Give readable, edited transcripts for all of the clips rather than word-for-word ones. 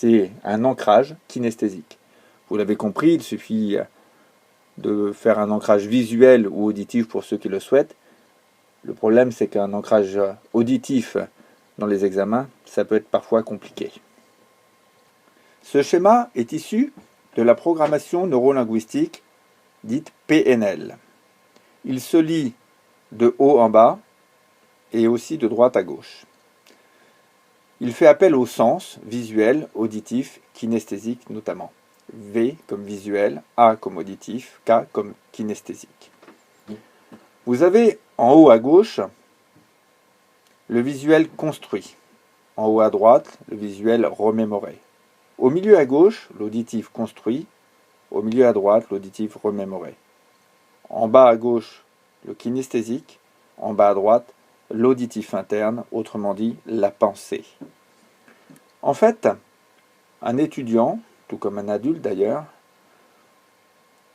C'est un ancrage kinesthésique. Vous l'avez compris, il suffit de faire un ancrage visuel ou auditif pour ceux qui le souhaitent. Le problème, c'est qu'un ancrage auditif dans les examens, ça peut être parfois compliqué. Ce schéma est issu de la programmation neurolinguistique dite PNL. Il se lit de haut en bas et aussi de droite à gauche. Il fait appel aux sens visuel, auditif, kinesthésique notamment. V comme visuel, A comme auditif, K comme kinesthésique. Vous avez en haut à gauche le visuel construit. En haut à droite, le visuel remémoré. Au milieu à gauche, l'auditif construit. Au milieu à droite, l'auditif remémoré. En bas à gauche, le kinesthésique. En bas à droite, l'auditif interne, autrement dit, la pensée. En fait, un étudiant, tout comme un adulte d'ailleurs,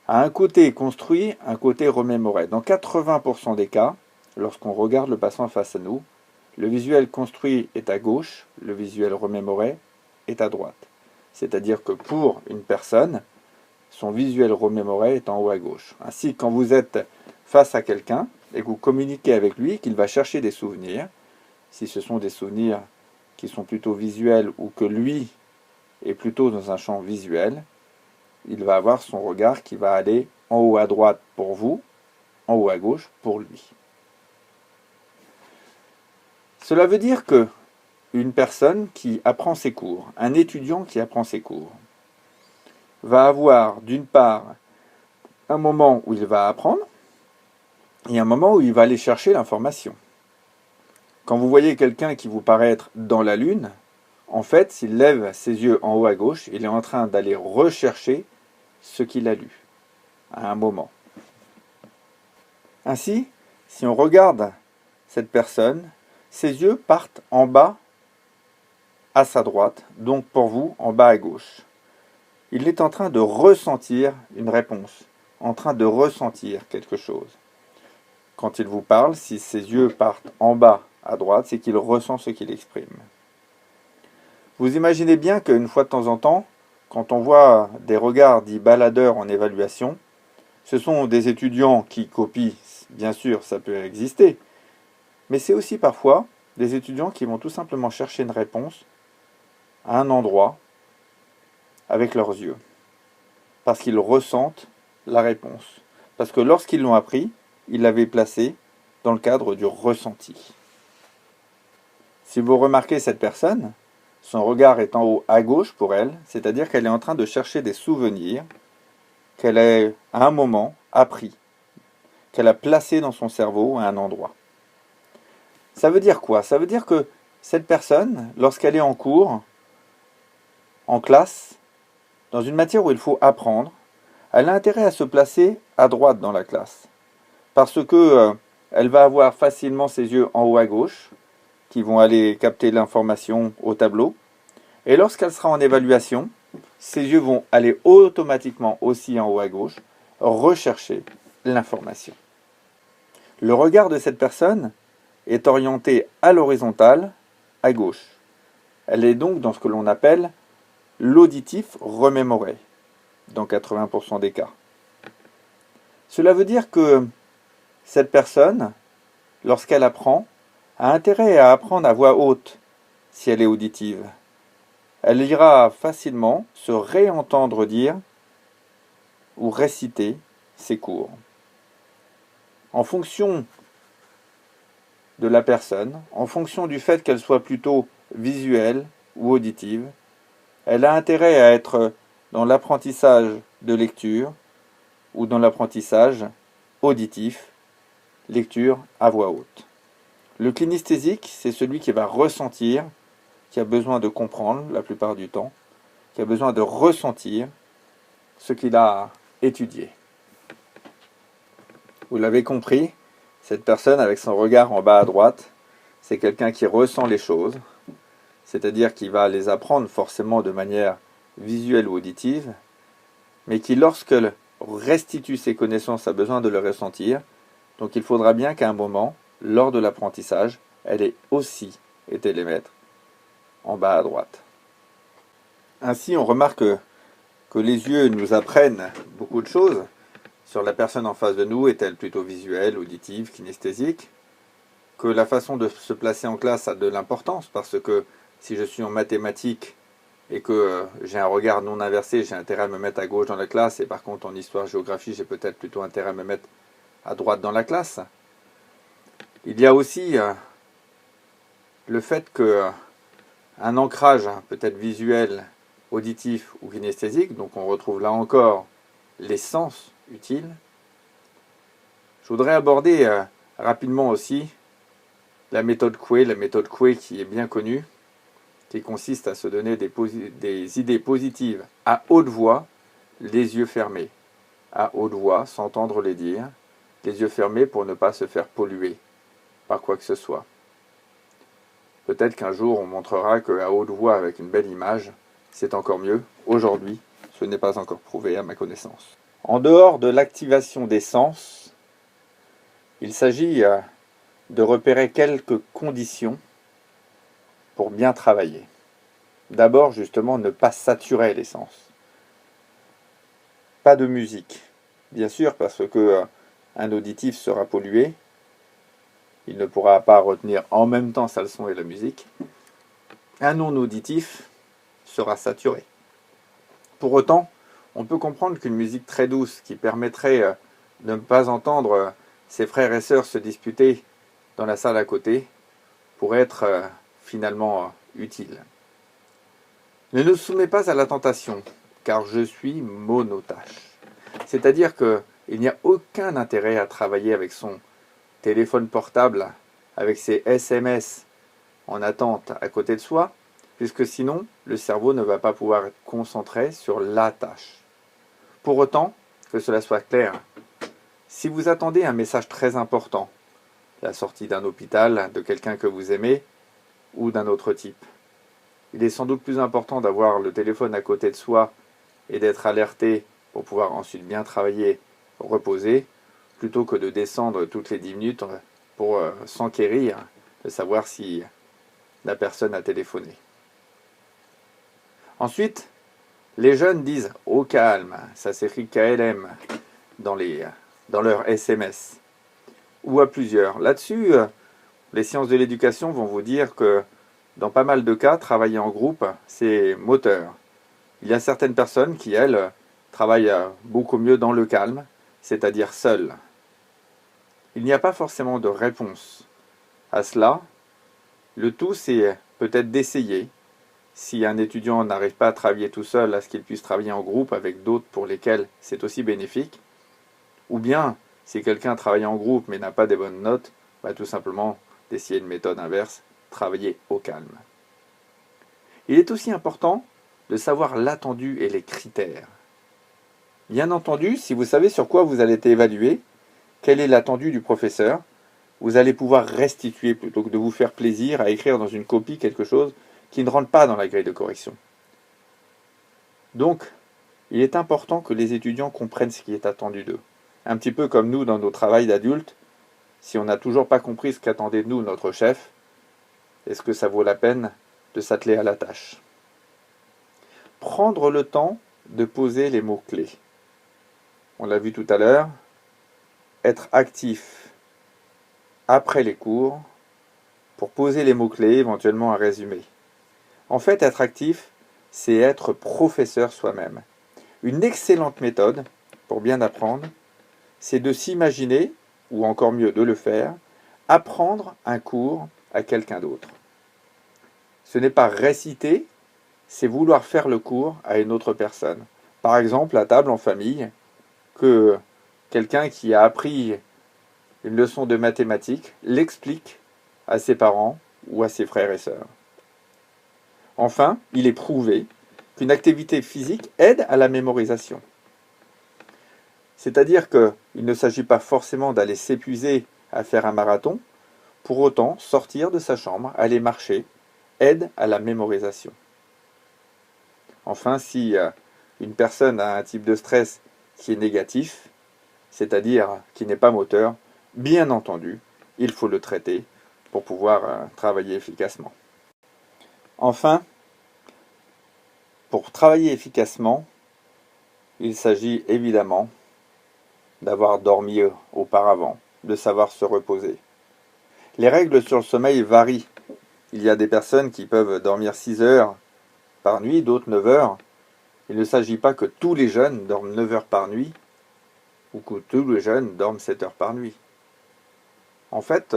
a un côté construit, un côté remémoré. Dans 80% des cas, lorsqu'on regarde le patient face à nous, le visuel construit est à gauche, le visuel remémoré est à droite. C'est-à-dire que pour une personne, son visuel remémoré est en haut à gauche. Ainsi, quand vous êtes face à quelqu'un et que vous communiquez avec lui, qu'il va chercher des souvenirs, si ce sont des souvenirs qui sont plutôt visuels ou que lui est plutôt dans un champ visuel, il va avoir son regard qui va aller en haut à droite pour vous, en haut à gauche pour lui. Cela veut dire que une personne qui apprend ses cours, un étudiant qui apprend ses cours, va avoir d'une part un moment où il va apprendre et un moment où il va aller chercher l'information. Quand vous voyez quelqu'un qui vous paraît être dans la lune, en fait, s'il lève ses yeux en haut à gauche, il est en train d'aller rechercher ce qu'il a lu à un moment. Ainsi, si on regarde cette personne, ses yeux partent en bas à sa droite, donc pour vous en bas à gauche. Il est en train de ressentir une réponse, en train de ressentir quelque chose. Quand il vous parle, si ses yeux partent en bas à droite, c'est qu'il ressent ce qu'il exprime. Vous imaginez bien qu'une fois de temps en temps, quand on voit des regards dits baladeurs en évaluation, ce sont des étudiants qui copient, bien sûr, ça peut exister, mais c'est aussi parfois des étudiants qui vont tout simplement chercher une réponse à un endroit avec leurs yeux, parce qu'ils ressentent la réponse. Parce que lorsqu'ils l'ont appris, ils l'avaient placé dans le cadre du ressenti. Si vous remarquez cette personne, son regard est en haut à gauche pour elle, c'est-à-dire qu'elle est en train de chercher des souvenirs qu'elle a à un moment appris, qu'elle a placé dans son cerveau à un endroit. Ça veut dire quoi? Ça veut dire que cette personne, lorsqu'elle est en cours, en classe, dans une matière où il faut apprendre, elle a intérêt à se placer à droite dans la classe. Parce que elle va avoir facilement ses yeux en haut à gauche, qui vont aller capter l'information au tableau. Et lorsqu'elle sera en évaluation, ses yeux vont aller automatiquement aussi en haut à gauche, rechercher l'information. Le regard de cette personne est orienté à l'horizontale, à gauche. Elle est donc dans ce que l'on appelle l'auditif remémoré, dans 80% des cas. Cela veut dire que cette personne, lorsqu'elle apprend, a intérêt à apprendre à voix haute si elle est auditive. Elle ira facilement se réentendre dire ou réciter ses cours. En fonction de la personne, en fonction du fait qu'elle soit plutôt visuelle ou auditive, elle a intérêt à être dans l'apprentissage de lecture ou dans l'apprentissage auditif, lecture à voix haute. Le kinesthésique, c'est celui qui va ressentir, qui a besoin de comprendre la plupart du temps, qui a besoin de ressentir ce qu'il a étudié. Vous l'avez compris, cette personne avec son regard en bas à droite, c'est quelqu'un qui ressent les choses, c'est-à-dire qui va les apprendre forcément de manière visuelle ou auditive, mais qui, lorsqu'elle restitue ses connaissances, a besoin de le ressentir. Donc il faudra bien qu'à un moment, lors de l'apprentissage, elle ait aussi été les mettre en bas à droite. Ainsi, on remarque que les yeux nous apprennent beaucoup de choses sur la personne en face de nous, est-elle plutôt visuelle, auditive, kinesthésique, que la façon de se placer en classe a de l'importance, parce que si je suis en mathématiques et que j'ai un regard non inversé, j'ai intérêt à me mettre à gauche dans la classe, et par contre en histoire-géographie, j'ai peut-être plutôt intérêt à me mettre à droite dans la classe. Il y a aussi le fait que un ancrage peut-être visuel, auditif ou kinesthésique, donc on retrouve là encore les sens utiles. Je voudrais aborder rapidement aussi la méthode Coué qui est bien connue, qui consiste à se donner des idées positives à haute voix, les yeux fermés. À haute voix, s'entendre les dire, les yeux fermés pour ne pas se faire polluer par quoi que ce soit. Peut-être qu'un jour on montrera qu'à haute voix avec une belle image, c'est encore mieux. Aujourd'hui, ce n'est pas encore prouvé à ma connaissance. En dehors de l'activation des sens, il s'agit de repérer quelques conditions pour bien travailler. D'abord, justement, ne pas saturer les sens. Pas de musique, bien sûr, parce que un auditif sera pollué. Il ne pourra pas retenir en même temps sa leçon et la musique. Un non-auditif sera saturé. Pour autant, on peut comprendre qu'une musique très douce qui permettrait de ne pas entendre ses frères et sœurs se disputer dans la salle à côté pourrait être finalement utile. Ne nous soumets pas à la tentation, car je suis monotache. C'est-à-dire qu'il n'y a aucun intérêt à travailler avec son téléphone portable, avec ses SMS en attente à côté de soi, puisque sinon, le cerveau ne va pas pouvoir être concentré sur la tâche. Pour autant, que cela soit clair, si vous attendez un message très important, la sortie d'un hôpital, de quelqu'un que vous aimez, ou d'un autre type, il est sans doute plus important d'avoir le téléphone à côté de soi et d'être alerté pour pouvoir ensuite bien travailler, reposer, plutôt que de descendre toutes les 10 minutes pour s'enquérir de savoir si la personne a téléphoné. Ensuite, les jeunes disent « au calme », ça s'écrit KLM dans leur SMS, ou à plusieurs. Là-dessus, les sciences de l'éducation vont vous dire que dans pas mal de cas, travailler en groupe, c'est moteur. Il y a certaines personnes qui, elles, travaillent beaucoup mieux dans le calme, c'est-à-dire seules. Il n'y a pas forcément de réponse à cela. Le tout, c'est peut-être d'essayer. Si un étudiant n'arrive pas à travailler tout seul, à ce qu'il puisse travailler en groupe avec d'autres pour lesquels c'est aussi bénéfique. Ou bien, si quelqu'un travaille en groupe mais n'a pas des bonnes notes, tout simplement d'essayer une méthode inverse, travailler au calme. Il est aussi important de savoir l'attendu et les critères. Bien entendu, si vous savez sur quoi vous allez être évalué, quel est l'attendu du professeur, vous allez pouvoir restituer plutôt que de vous faire plaisir à écrire dans une copie quelque chose qui ne rentre pas dans la grille de correction. Donc, il est important que les étudiants comprennent ce qui est attendu d'eux. Un petit peu comme nous dans nos travails d'adultes, si on n'a toujours pas compris ce qu'attendait de nous notre chef, est-ce que ça vaut la peine de s'atteler à la tâche? Prendre le temps de poser les mots-clés. On l'a vu tout à l'heure, être actif après les cours pour poser les mots-clés, éventuellement un résumé. En fait, être actif, c'est être professeur soi-même. Une excellente méthode pour bien apprendre, c'est de s'imaginer, ou encore mieux de le faire, apprendre un cours à quelqu'un d'autre. Ce n'est pas réciter, c'est vouloir faire le cours à une autre personne. Par exemple, à table en famille, que quelqu'un qui a appris une leçon de mathématiques l'explique à ses parents ou à ses frères et sœurs. Enfin, il est prouvé qu'une activité physique aide à la mémorisation. C'est-à-dire qu'il ne s'agit pas forcément d'aller s'épuiser à faire un marathon, pour autant sortir de sa chambre, aller marcher, aide à la mémorisation. Enfin, si une personne a un type de stress qui est négatif, c'est-à-dire qui n'est pas moteur, bien entendu, il faut le traiter pour pouvoir travailler efficacement. Enfin, Pour travailler efficacement, il s'agit évidemment d'avoir dormi auparavant, de savoir se reposer. Les règles sur le sommeil varient. Il y a des personnes qui peuvent dormir 6 heures par nuit, d'autres 9 heures. Il ne s'agit pas que tous les jeunes dorment 9 heures par nuit ou que tous les jeunes dorment 7 heures par nuit. En fait,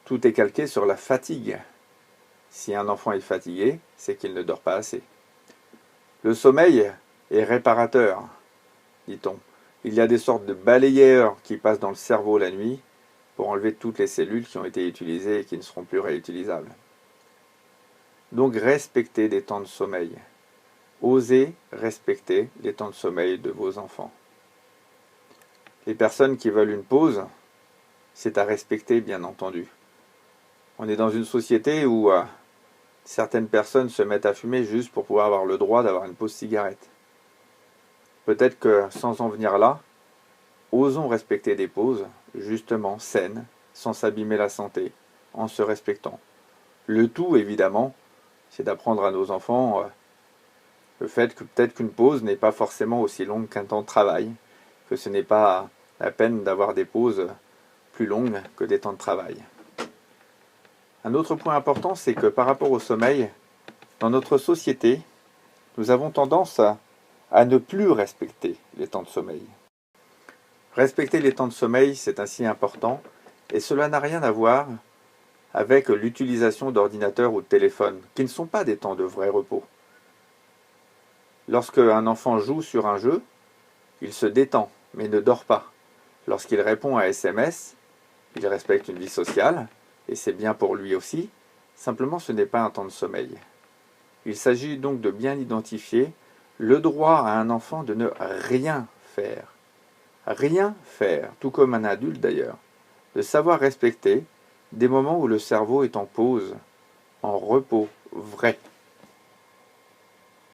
tout est calqué sur la fatigue. Si un enfant est fatigué, c'est qu'il ne dort pas assez. Le sommeil est réparateur, dit-on. Il y a des sortes de balayeurs qui passent dans le cerveau la nuit pour enlever toutes les cellules qui ont été utilisées et qui ne seront plus réutilisables. Donc respectez des temps de sommeil. Osez respecter les temps de sommeil de vos enfants. Les personnes qui veulent une pause, c'est à respecter, bien entendu. On est dans une société où certaines personnes se mettent à fumer juste pour pouvoir avoir le droit d'avoir une pause cigarette. Peut-être que sans en venir là, osons respecter des pauses, justement saines, sans s'abîmer la santé, en se respectant. Le tout, évidemment, c'est d'apprendre à nos enfants le fait que peut-être qu'une pause n'est pas forcément aussi longue qu'un temps de travail, que ce n'est pas la peine d'avoir des pauses plus longues que des temps de travail. Un autre point important, c'est que par rapport au sommeil, dans notre société, nous avons tendance à ne plus respecter les temps de sommeil. Respecter les temps de sommeil, c'est ainsi important, et cela n'a rien à voir avec l'utilisation d'ordinateurs ou de téléphones, qui ne sont pas des temps de vrai repos. Lorsque un enfant joue sur un jeu, il se détend, mais ne dort pas. Lorsqu'il répond à SMS, il respecte une vie sociale, et c'est bien pour lui aussi, simplement ce n'est pas un temps de sommeil. Il s'agit donc de bien identifier le droit à un enfant de ne rien faire. Rien faire, tout comme un adulte d'ailleurs. De savoir respecter des moments où le cerveau est en pause, en repos vrai.